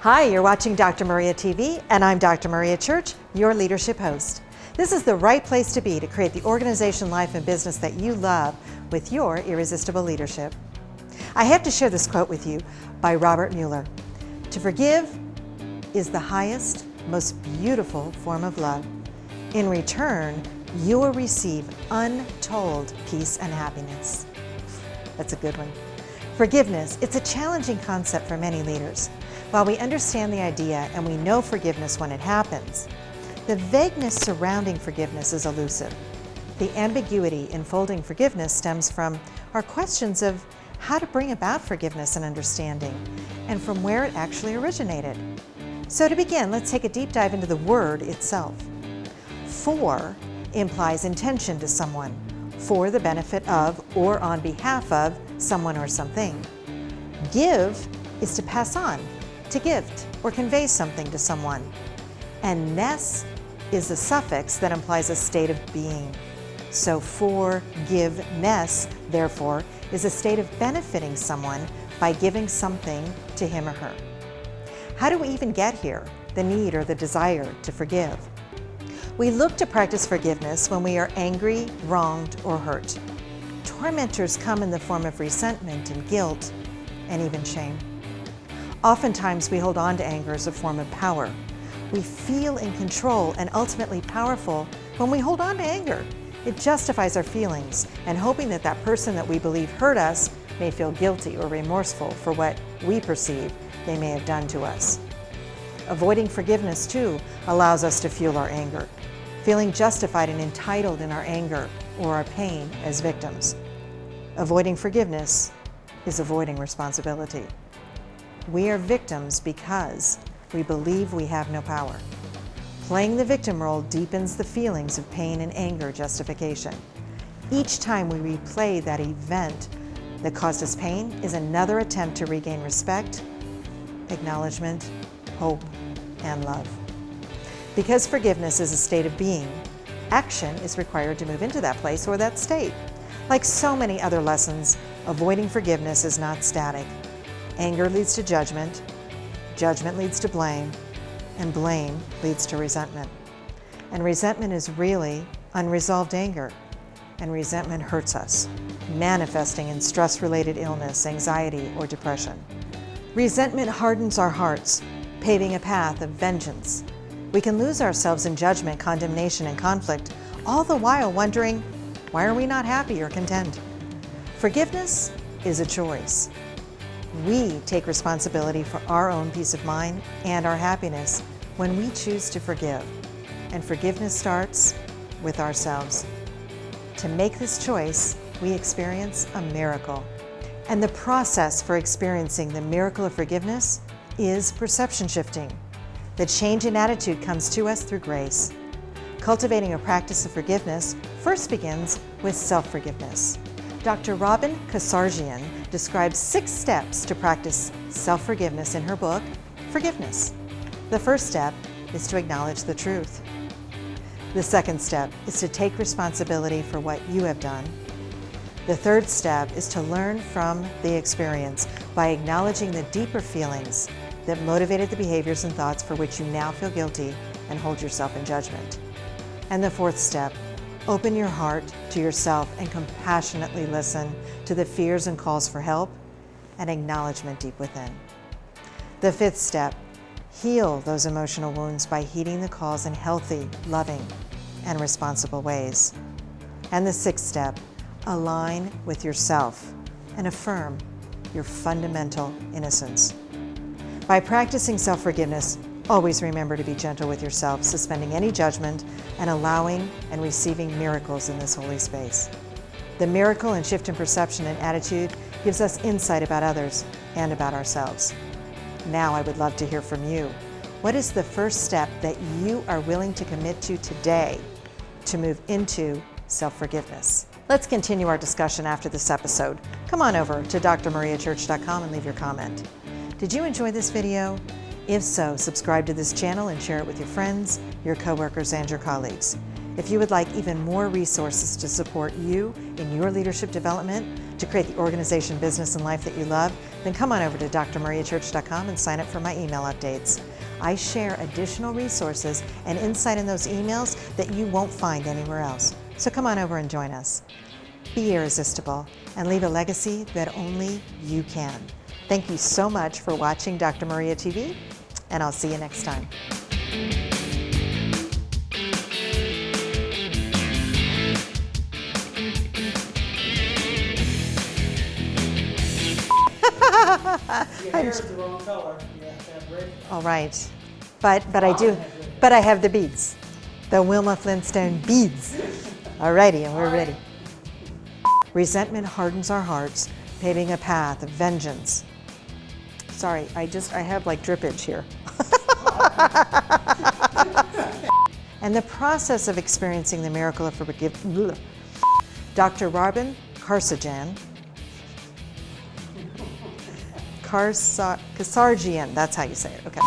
Hi, you're watching Dr. Maria TV, and I'm Dr. Maria Church, your leadership host. This is the right place to be to create the organization, life, and business that you love with your irresistible leadership. I have to share this quote with you by Robert Mueller. To forgive is the highest, most beautiful form of love. In return, you will receive untold peace and happiness. That's a good one. Forgiveness, it's a challenging concept for many leaders. While we understand the idea and we know forgiveness when it happens, the vagueness surrounding forgiveness is elusive. The ambiguity enfolding forgiveness stems from our questions of how to bring about forgiveness and understanding, and from where it actually originated. So to begin, let's take a deep dive into the word itself. For implies intention to someone, for the benefit of or on behalf of someone or something. Give is to pass on, to gift or convey something to someone. And ness is a suffix that implies a state of being. So for-give-ness, therefore, is a state of benefiting someone by giving something to him or her. How do we even get here, the need or the desire to forgive? We look to practice forgiveness when we are angry, wronged, or hurt. Tormentors come in the form of resentment and guilt, and even shame. Oftentimes, we hold on to anger as a form of power. We feel in control and ultimately powerful when we hold on to anger. It justifies our feelings and hoping that that person that we believe hurt us may feel guilty or remorseful for what we perceive they may have done to us. Avoiding forgiveness, too, allows us to fuel our anger, feeling justified and entitled in our anger or our pain as victims. Avoiding forgiveness is avoiding responsibility. We are victims because we believe we have no power. Playing the victim role deepens the feelings of pain and anger justification. Each time we replay that event that caused us pain is another attempt to regain respect, acknowledgement, hope, and love. Because forgiveness is a state of being, action is required to move into that place or that state. Like so many other lessons, avoiding forgiveness is not static. Anger leads to judgment, judgment leads to blame, and blame leads to resentment. And resentment is really unresolved anger, and resentment hurts us, manifesting in stress-related illness, anxiety, or depression. Resentment hardens our hearts, paving a path of vengeance. We can lose ourselves in judgment, condemnation, and conflict, all the while wondering, why are we not happy or content? Forgiveness is a choice. We take responsibility for our own peace of mind and our happiness when we choose to forgive. And forgiveness starts with ourselves. To make this choice, we experience a miracle. And the process for experiencing the miracle of forgiveness is perception shifting. The change in attitude comes to us through grace. Cultivating a practice of forgiveness first begins with self-forgiveness. Dr. Robin Kasarjian describes 6 steps to practice self-forgiveness in her book, For-give-ness. The first step is to acknowledge the truth. The second step is to take responsibility for what you have done. The third step is to learn from the experience by acknowledging the deeper feelings that motivated the behaviors and thoughts for which you now feel guilty and hold yourself in judgment. And the fourth step, open your heart to yourself and compassionately listen to the fears and calls for help and acknowledgement deep within. The fifth step, heal those emotional wounds by heeding the calls in healthy, loving, and responsible ways. And the sixth step, align with yourself and affirm your fundamental innocence. By practicing self-forgiveness, always remember to be gentle with yourself, suspending any judgment and allowing and receiving miracles in this holy space. The miracle and shift in perception and attitude gives us insight about others and about ourselves. Now I would love to hear from you. What is the first step that you are willing to commit to today to move into self-forgiveness? Let's continue our discussion after this episode. Come on over to drmariachurch.com and leave your comment. Did you enjoy this video? If so, subscribe to this channel and share it with your friends, your coworkers, and your colleagues. If you would like even more resources to support you in your leadership development to create the organization, business, and life that you love, then come on over to drmariachurch.com and sign up for my email updates. I share additional resources and insight in those emails that you won't find anywhere else. So come on over and join us. Be irresistible and leave a legacy that only you can. Thank you so much for watching Dr. Maria TV, and I'll see you next time. Your hair is the wrong color. You have to have red. All right, but I have the beads, the Wilma Flintstone beads. All righty, and we're ready. Resentment hardens our hearts, paving a path of vengeance. Sorry, I have like drippage here. And the process of experiencing the miracle of forgiveness. Dr. Robin Karsarjian, that's how you say it, okay.